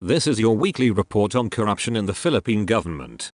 This is your weekly report on corruption in the Philippine government.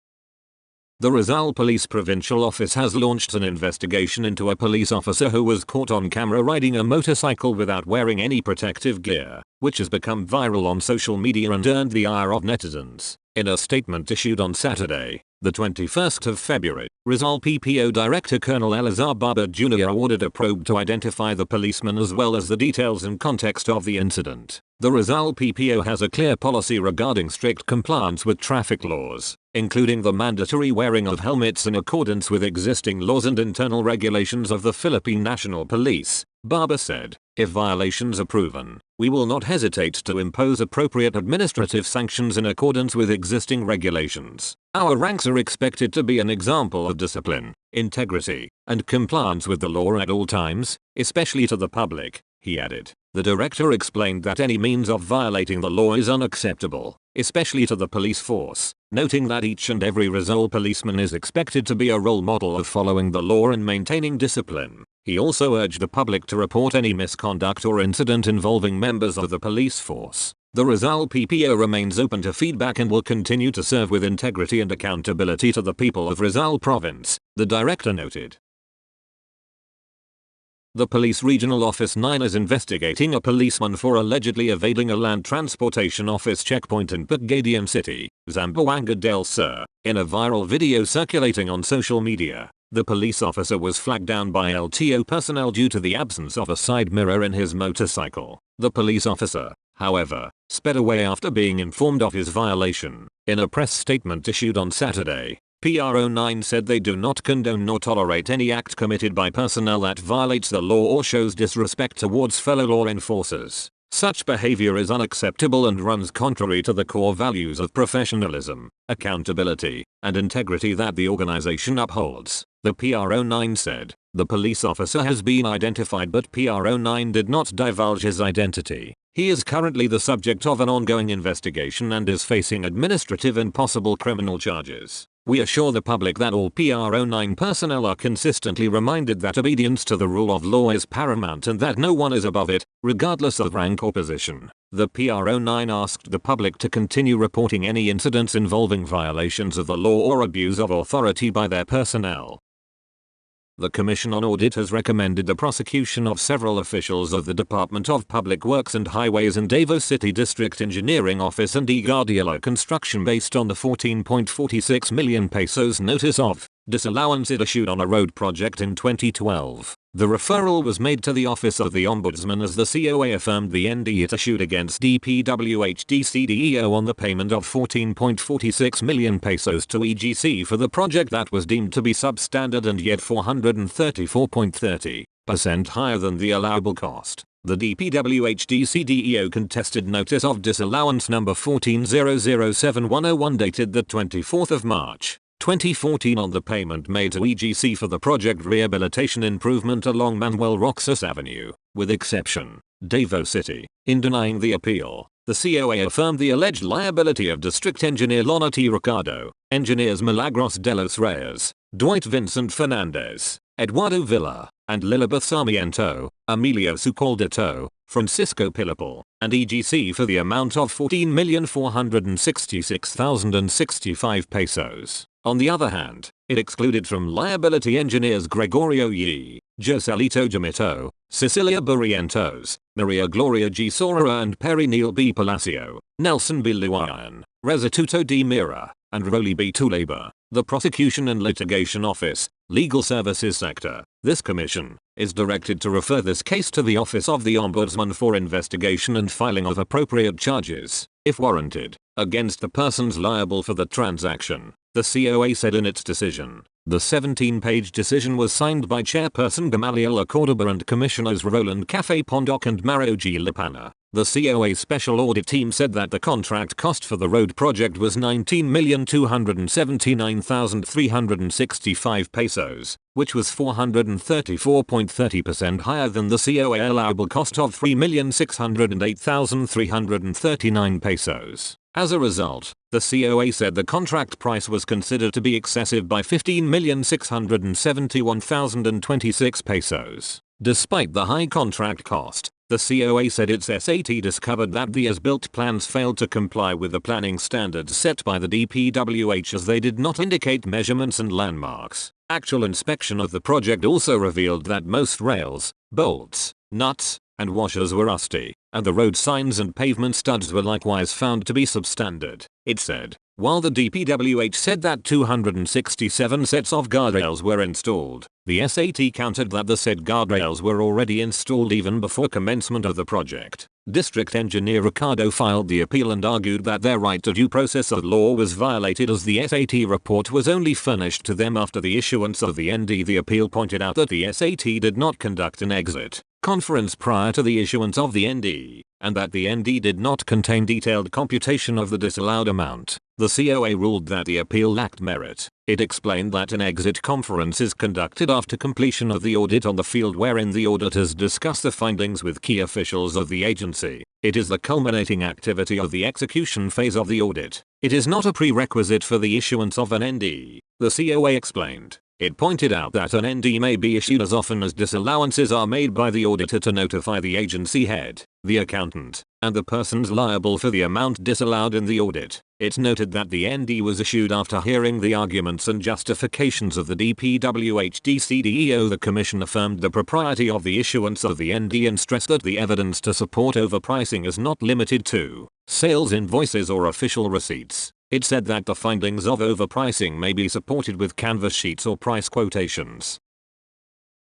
The Rizal Police Provincial Office has launched an investigation into a police officer who was caught on camera riding a motorcycle without wearing any protective gear, which has become viral on social media and earned the ire of netizens. In a statement issued on Saturday, the 21st of February, Rizal PPO Director Colonel Elazar Barber Jr. ordered a probe to identify the policeman as well as the details and context of the incident. The Rizal PPO has a clear policy regarding strict compliance with traffic laws, including the mandatory wearing of helmets in accordance with existing laws and internal regulations of the Philippine National Police, Barber said. If violations are proven, we will not hesitate to impose appropriate administrative sanctions in accordance with existing regulations. Our ranks are expected to be an example of discipline, integrity, and compliance with the law at all times, especially to the public, he added. The director explained that any means of violating the law is unacceptable, especially to the police force, noting that each and every Rizal policeman is expected to be a role model of following the law and maintaining discipline. He also urged the public to report any misconduct or incident involving members of the police force. The Rizal PPO remains open to feedback and will continue to serve with integrity and accountability to the people of Rizal Province, the director noted. The Police Regional Office 9 is investigating a policeman for allegedly evading a land transportation office checkpoint in Pagadian City, Zamboanga del Sur. In a viral video circulating on social media, the police officer was flagged down by LTO personnel due to the absence of a side mirror in his motorcycle. The police officer, however, sped away after being informed of his violation. In a press statement issued on Saturday, PRO9 said they do not condone nor tolerate any act committed by personnel that violates the law or shows disrespect towards fellow law enforcers. Such behavior is unacceptable and runs contrary to the core values of professionalism, accountability, and integrity that the organization upholds, the PRO9 said. The police officer has been identified but PRO9 did not divulge his identity. He is currently the subject of an ongoing investigation and is facing administrative and possible criminal charges. We assure the public that all PRO9 personnel are consistently reminded that obedience to the rule of law is paramount and that no one is above it, regardless of rank or position. The PRO9 asked the public to continue reporting any incidents involving violations of the law or abuse of authority by their personnel. The Commission on Audit has recommended the prosecution of several officials of the Department of Public Works and Highways and Davao City District Engineering Office and Igadiala Construction based on the 14.46 million pesos notice of disallowance it issued on a road project in 2012. The referral was made to the Office of the Ombudsman as the COA affirmed the ND it issued against DPWH-DCDEO on the payment of 14.46 million pesos to EGC for the project that was deemed to be substandard and yet 434.30% higher than the allowable cost. The DPWH-DCDEO contested notice of disallowance number 14007101 dated the 24th of March. 2014 on the payment made to EGC for the project rehabilitation improvement along Manuel Roxas Avenue, with exception, Davao City. In denying the appeal, the COA affirmed the alleged liability of District Engineer Lona T. Ricardo, Engineers Milagros de los Reyes, Dwight Vincent Fernandez, Eduardo Villa, and Lilibeth Sarmiento, Emilio Sucaldito, Francisco Pilipal, and EGC for the amount of 14,466,065 pesos. On the other hand, it excluded from liability engineers Gregorio Yi, Joselito Jamito, Cecilia Barrientos, Maria Gloria G. Sora and Perry Neil B. Palacio, Nelson B. Luayan, Restituto D. Mira, and Roli B. Tuleba. The Prosecution and Litigation Office, Legal Services Sector. This commission is directed to refer this case to the Office of the Ombudsman for investigation and filing of appropriate charges, if warranted, against the persons liable for the transaction, the COA said in its decision. The 17-page decision was signed by Chairperson Gamaliel Cordoba and Commissioners Roland Cafe Pondoc and Mario G. Lipana. The COA Special Audit Team said that the contract cost for the road project was 19,279,365 pesos, which was 434.30% higher than the COA allowable cost of 3,608,339 pesos. As a result, the COA said the contract price was considered to be excessive by 15,671,026 pesos. Despite the high contract cost, the COA said its SAT discovered that the as-built plans failed to comply with the planning standards set by the DPWH, as they did not indicate measurements and landmarks. Actual inspection of the project also revealed that most rails, bolts, nuts, and washers were rusty, and the road signs and pavement studs were likewise found to be substandard, it said. While the DPWH said that 267 sets of guardrails were installed, the SAT countered that the said guardrails were already installed even before commencement of the project. District Engineer Ricardo filed the appeal and argued that their right to due process of law was violated, as the SAT report was only furnished to them after the issuance of the ND. The appeal pointed out that the SAT did not conduct an exit conference prior to the issuance of the ND, and that the ND did not contain detailed computation of the disallowed amount. The COA ruled that the appeal lacked merit. It explained that an exit conference is conducted after completion of the audit on the field, wherein the auditors discuss the findings with key officials of the agency. It is the culminating activity of the execution phase of the audit. It is not a prerequisite for the issuance of an ND, the COA explained. It pointed out that an ND may be issued as often as disallowances are made by the auditor to notify the agency head, the accountant, and the persons liable for the amount disallowed in the audit. It noted that the ND was issued after hearing the arguments and justifications of the DPWH DCDEO. The Commission affirmed the propriety of the issuance of the ND and stressed that the evidence to support overpricing is not limited to sales invoices or official receipts. It said that the findings of overpricing may be supported with canvas sheets or price quotations.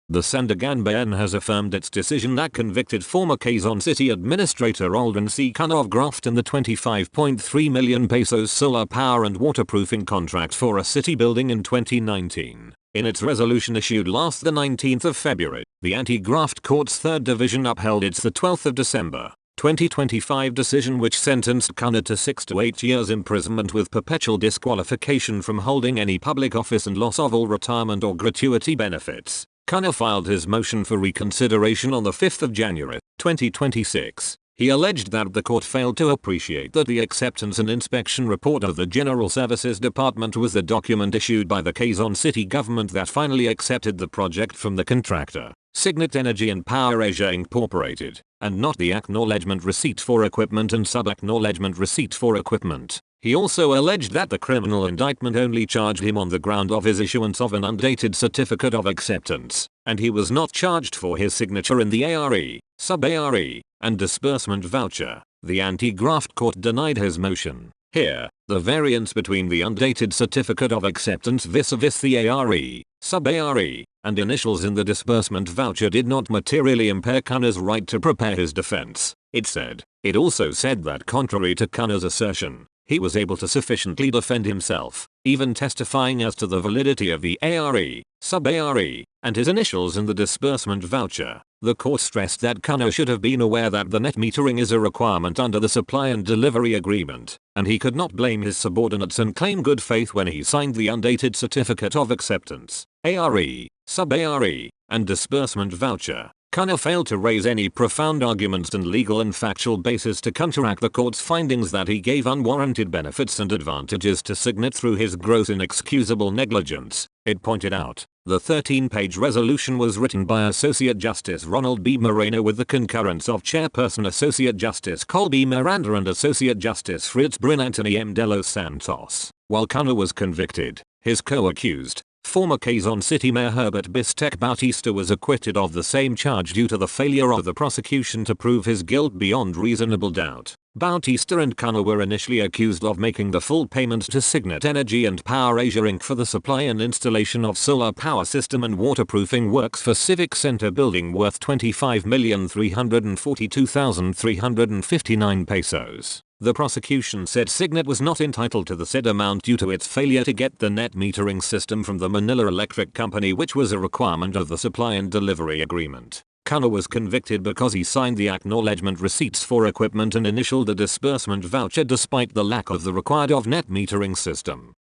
The Sandigan has affirmed its decision that convicted former Quezon City Administrator Alden C. Cano of graft in the 25.3 million pesos solar power and waterproofing contract for a city building in 2019. In its resolution issued last the 19th of February, the Anti-Graft Court's 3rd Division upheld its the 12th of December 2025 decision, which sentenced Cano to 6 to 8 years imprisonment with perpetual disqualification from holding any public office and loss of all retirement or gratuity benefits. Cano filed his motion for reconsideration on the 5th of January 2026. He alleged that the court failed to appreciate that the acceptance and inspection report of the General Services Department was the document issued by the Quezon City government that finally accepted the project from the contractor, Signet Energy and Power Asia Incorporated, and not the acknowledgement receipt for equipment and sub-acknowledgement receipt for equipment. He also alleged that the criminal indictment only charged him on the ground of his issuance of an undated certificate of acceptance, and he was not charged for his signature in the ARE, sub-ARE, and disbursement voucher. The Anti-Graft Court denied his motion. Here, the variance between the undated certificate of acceptance vis-a-vis the ARE, sub-ARE, and initials in the disbursement voucher did not materially impair Cano's right to prepare his defense, it said. It also said that contrary to Cano's assertion, he was able to sufficiently defend himself, even testifying as to the validity of the ARE, sub-ARE, and his initials in the disbursement voucher. The court stressed that Cano should have been aware that the net metering is a requirement under the supply and delivery agreement, and he could not blame his subordinates and claim good faith when he signed the undated certificate of acceptance, ARE, sub-ARE, and disbursement voucher. Cano failed to raise any profound arguments and legal and factual basis to counteract the court's findings that he gave unwarranted benefits and advantages to Signet through his gross inexcusable negligence. It pointed out, the 13-page resolution was written by Associate Justice Ronald B. Moreno with the concurrence of Chairperson Associate Justice Colby Miranda and Associate Justice Fritz Brin Anthony M. de los Santos. While Cano was convicted, his co-accused, former Quezon City Mayor Herbert Bistek Bautista, was acquitted of the same charge due to the failure of the prosecution to prove his guilt beyond reasonable doubt. Bautista and Cano were initially accused of making the full payment to Signet Energy and Power Asia Inc. for the supply and installation of solar power system and waterproofing works for Civic Center building worth 25,342,359 pesos. The prosecution said Signet was not entitled to the said amount due to its failure to get the net metering system from the Manila Electric Company, which was a requirement of the supply and delivery agreement. Cano was convicted because he signed the acknowledgement receipts for equipment and initialed the disbursement voucher despite the lack of the required net metering system.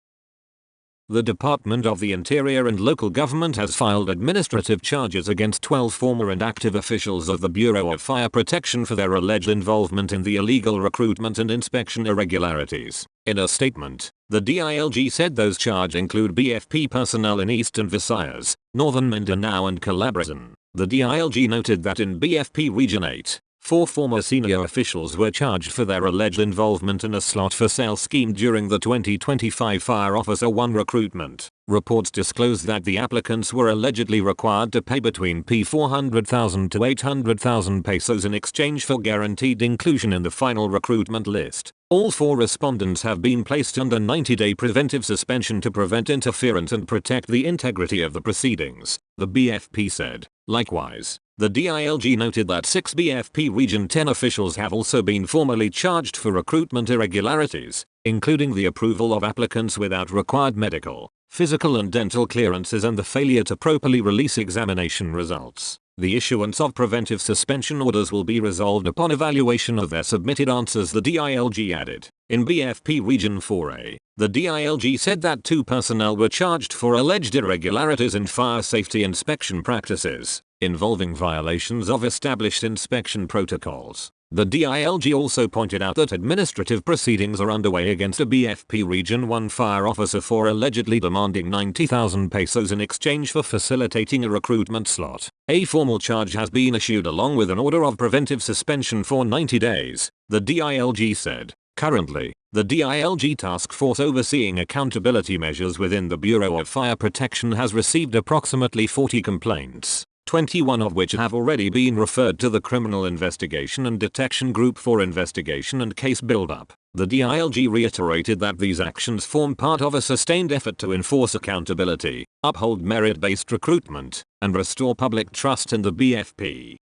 The Department of the Interior and local government has filed administrative charges against 12 former and active officials of the Bureau of Fire Protection for their alleged involvement in the illegal recruitment and inspection irregularities. In a statement, the DILG said those charged include BFP personnel in Eastern Visayas, Northern Mindanao and Calabarzon. The DILG noted that in BFP Region 8, 4 former senior officials were charged for their alleged involvement in a slot for sale scheme during the 2025 Fire Officer 1 recruitment. Reports disclosed that the applicants were allegedly required to pay between P400,000 to 800,000 pesos in exchange for guaranteed inclusion in the final recruitment list. All 4 respondents have been placed under 90-day preventive suspension to prevent interference and protect the integrity of the proceedings, the BFP said. Likewise, the DILG noted that 6 BFP Region 10 officials have also been formally charged for recruitment irregularities, including the approval of applicants without required medical, physical and dental clearances and the failure to properly release examination results. The issuance of preventive suspension orders will be resolved upon evaluation of their submitted answers, the DILG added. In BFP Region 4A, the DILG said that 2 personnel were charged for alleged irregularities in fire safety inspection practices, involving violations of established inspection protocols. The DILG also pointed out that administrative proceedings are underway against a BFP Region 1 fire officer for allegedly demanding 90,000 pesos in exchange for facilitating a recruitment slot. A formal charge has been issued along with an order of preventive suspension for 90 days, the DILG said. Currently, the DILG task force overseeing accountability measures within the Bureau of Fire Protection has received approximately 40 complaints, 21 of which have already been referred to the Criminal Investigation and Detection Group for investigation and case build-up. The DILG reiterated that these actions form part of a sustained effort to enforce accountability, uphold merit-based recruitment, and restore public trust in the BFP.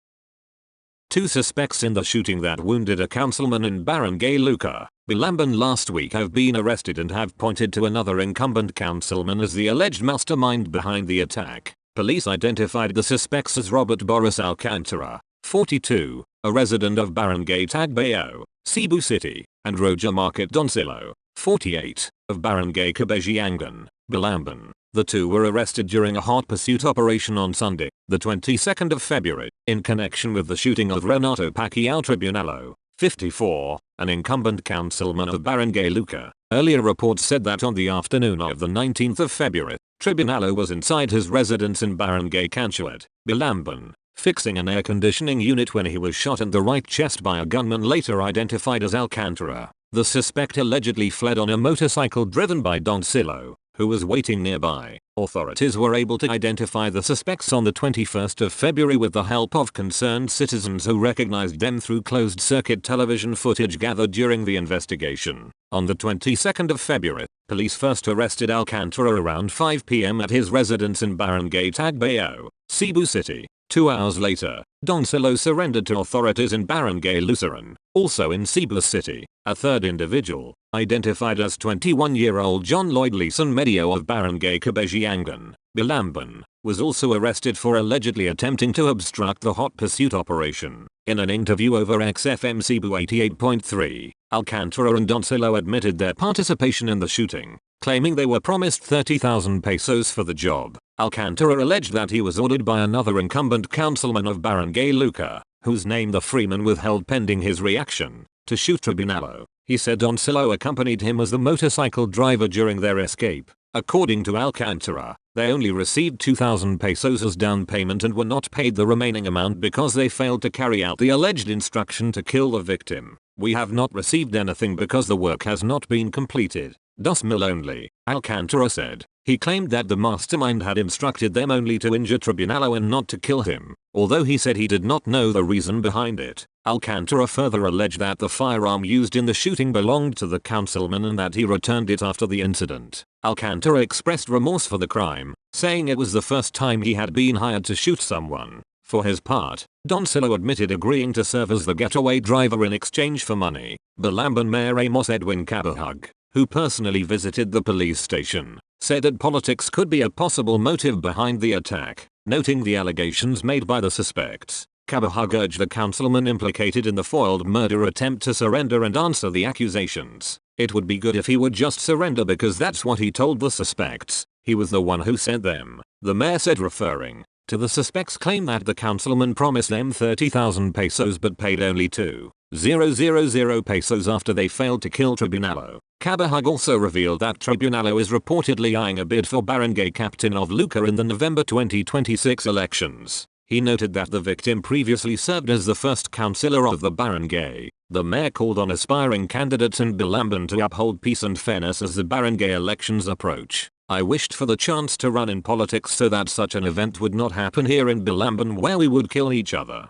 2 suspects in the shooting that wounded a councilman in Barangay Luca, Balamban last week have been arrested and have pointed to another incumbent councilman as the alleged mastermind behind the attack. Police identified the suspects as Robert Boris Alcantara, 42, a resident of Barangay Tagbayo, Cebu City, and Roger Market Doncillo, 48, of Barangay Cabejiangan, Balamban. The 2 were arrested during a hot pursuit operation on Sunday, the 22nd of February, in connection with the shooting of Renato Pacquiao Tribunalo, 54, an incumbent councilman of Barangay Luca. Earlier reports said that on the afternoon of the 19th of February, Tribunalo was inside his residence in Barangay Canchuet, Balamban, fixing an air conditioning unit when he was shot in the right chest by a gunman later identified as Alcantara. The suspect allegedly fled on a motorcycle driven by Doncillo, who was waiting nearby. Authorities were able to identify the suspects on the 21st of February with the help of concerned citizens who recognized them through closed-circuit television footage gathered during the investigation. On the 22nd of February, police first arrested Alcantara around 5 p.m. at his residence in Barangay Tagbayo, Cebu City. 2 hours later, Doncillo surrendered to authorities in Barangay Luceran, also in Cebu City. A third individual, identified as 21-year-old John Lloyd Leeson Medio of Barangay Cabejiangan, Balamban, was also arrested for allegedly attempting to obstruct the hot pursuit operation. In an interview over XFM Cebu 88.3, Alcantara and Doncillo admitted their participation in the shooting, claiming they were promised 30,000 pesos for the job. Alcantara alleged that he was ordered by another incumbent councilman of Barangay Luca, whose name the Freeman withheld pending his reaction, to shoot Tribunalo. He said Doncillo accompanied him as the motorcycle driver during their escape. According to Alcantara, they only received 2,000 pesos as down payment and were not paid the remaining amount because they failed to carry out the alleged instruction to kill the victim. We have not received anything because the work has not been completed. Dos mil only, Alcantara said. He claimed that the mastermind had instructed them only to injure Tribunalo and not to kill him, although he said he did not know the reason behind it. Alcantara further alleged that the firearm used in the shooting belonged to the councilman and that he returned it after the incident. Alcantara expressed remorse for the crime, saying it was the first time he had been hired to shoot someone. For his part, Doncillo admitted agreeing to serve as the getaway driver in exchange for money. Balamban Mayor Amos Edwin Cabahug, who personally visited the police station, said that politics could be a possible motive behind the attack, noting the allegations made by the suspects. Cabahug urged the councilman implicated in the foiled murder attempt to surrender and answer the accusations. It would be good if he would just surrender because that's what he told the suspects. He was the one who sent them, the mayor said, referring to the suspects' claim that the councilman promised them 30,000 pesos but paid only 2,000 pesos after they failed to kill Tribunalo. Cabahug also revealed that Tribunalo is reportedly eyeing a bid for barangay captain of Lucca in the November 2026 elections. He noted that the victim previously served as the first councillor of the barangay. The mayor called on aspiring candidates in Balamban to uphold peace and fairness as the barangay elections approach. I wished for the chance to run in politics so that such an event would not happen here in Balamban where we would kill each other.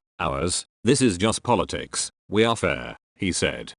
This is just politics. We are fair, he said.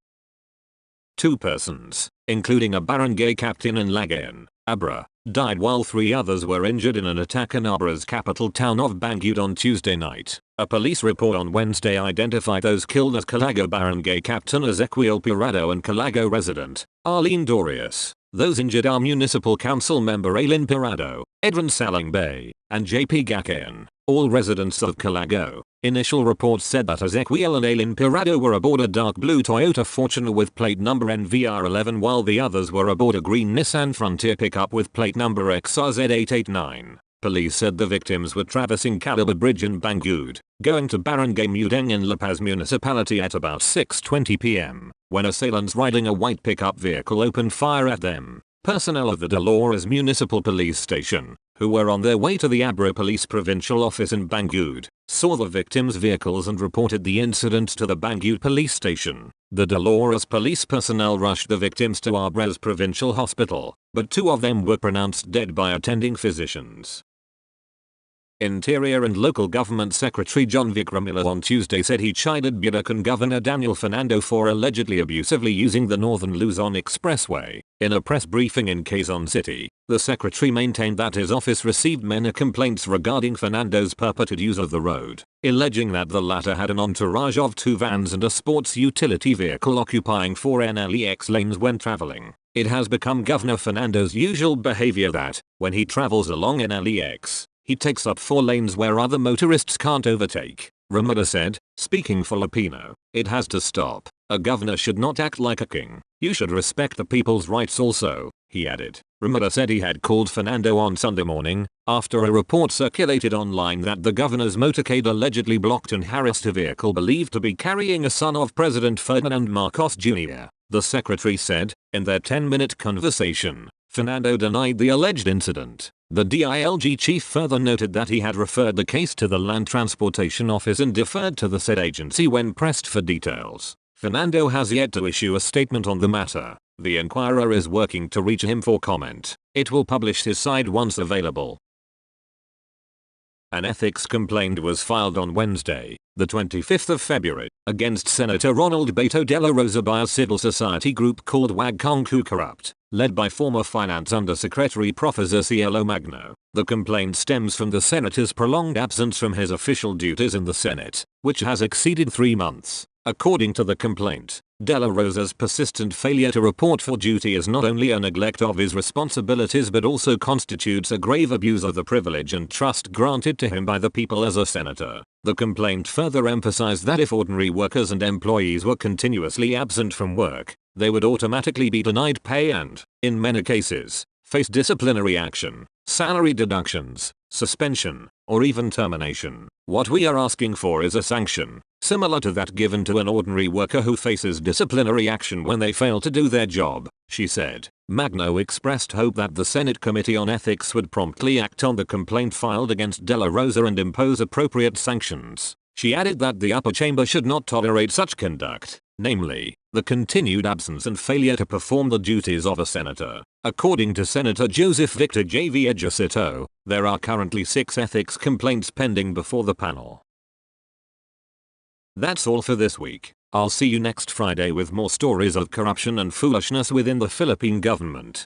2 persons, including a barangay captain in Lagayan, Abra, died while 3 others were injured in an attack in Abra's capital town of Bangued on Tuesday night. A police report on Wednesday identified those killed as Calago barangay captain Ezequiel Pirado and Calago resident, Arlene Dorius. Those injured are Municipal Council member Aylin Pirado, Edwin Salang Bay, and JP Gakayan, all residents of Calago. Initial reports said that Ezequiel and Aylin Pirado were aboard a dark blue Toyota Fortuner with plate number NVR11 while the others were aboard a green Nissan Frontier pickup with plate number XRZ889. Police said the victims were traversing Calabar Bridge in Bangued, going to Barangay Mudeng in La Paz municipality at about 6:20 p.m. when assailants riding a white pickup vehicle opened fire at them. Personnel of the Dolores Municipal Police Station, who were on their way to the Abra Police Provincial Office in Bangued, saw the victims' vehicles and reported the incident to the Bangued Police Station. The Dolores police personnel rushed the victims to Abra's Provincial Hospital, but 2 of them were pronounced dead by attending physicians. Interior and Local Government Secretary John Vicramila on Tuesday said he chided Bulacan Governor Daniel Fernando for allegedly abusively using the Northern Luzon Expressway. In a press briefing in Quezon City, the secretary maintained that his office received many complaints regarding Fernando's purported use of the road, alleging that the latter had an entourage of 2 vans and a sports utility vehicle occupying 4 NLEX lanes when traveling. It has become Governor Fernando's usual behavior that, when he travels along NLEX, he takes up 4 lanes where other motorists can't overtake, Ramada said, speaking Filipino. It has to stop. A governor should not act like a king. You should respect the people's rights also, he added. Ramada said he had called Fernando on Sunday morning, after a report circulated online that the governor's motorcade allegedly blocked and harassed a vehicle believed to be carrying a son of President Ferdinand Marcos Jr., the secretary said, in their 10-minute conversation. Fernando denied the alleged incident. The DILG chief further noted that he had referred the case to the Land Transportation Office and deferred to the said agency when pressed for details. Fernando has yet to issue a statement on the matter. The Enquirer is working to reach him for comment. It will publish his side once available. An ethics complaint was filed on Wednesday, the 25th of February, against Senator Ronald Beto de la Rosa by a civil society group called Wag Kongku Corrupt, led by former Finance Undersecretary Professor Cielo Magno. The complaint stems from the senator's prolonged absence from his official duties in the Senate, which has exceeded 3 months. According to the complaint, De La Rosa's persistent failure to report for duty is not only a neglect of his responsibilities but also constitutes a grave abuse of the privilege and trust granted to him by the people as a senator. The complaint further emphasized that if ordinary workers and employees were continuously absent from work, they would automatically be denied pay and, in many cases, face disciplinary action, salary deductions, suspension, or even termination. What we are asking for is a sanction, similar to that given to an ordinary worker who faces disciplinary action when they fail to do their job, she said. Magno expressed hope that the Senate Committee on Ethics would promptly act on the complaint filed against De La Rosa and impose appropriate sanctions. She added that the upper chamber should not tolerate such conduct, namely, the continued absence and failure to perform the duties of a senator. According to Senator Joseph Victor J. Villajacito, there are currently 6 ethics complaints pending before the panel. That's all for this week. I'll see you next Friday with more stories of corruption and foolishness within the Philippine government.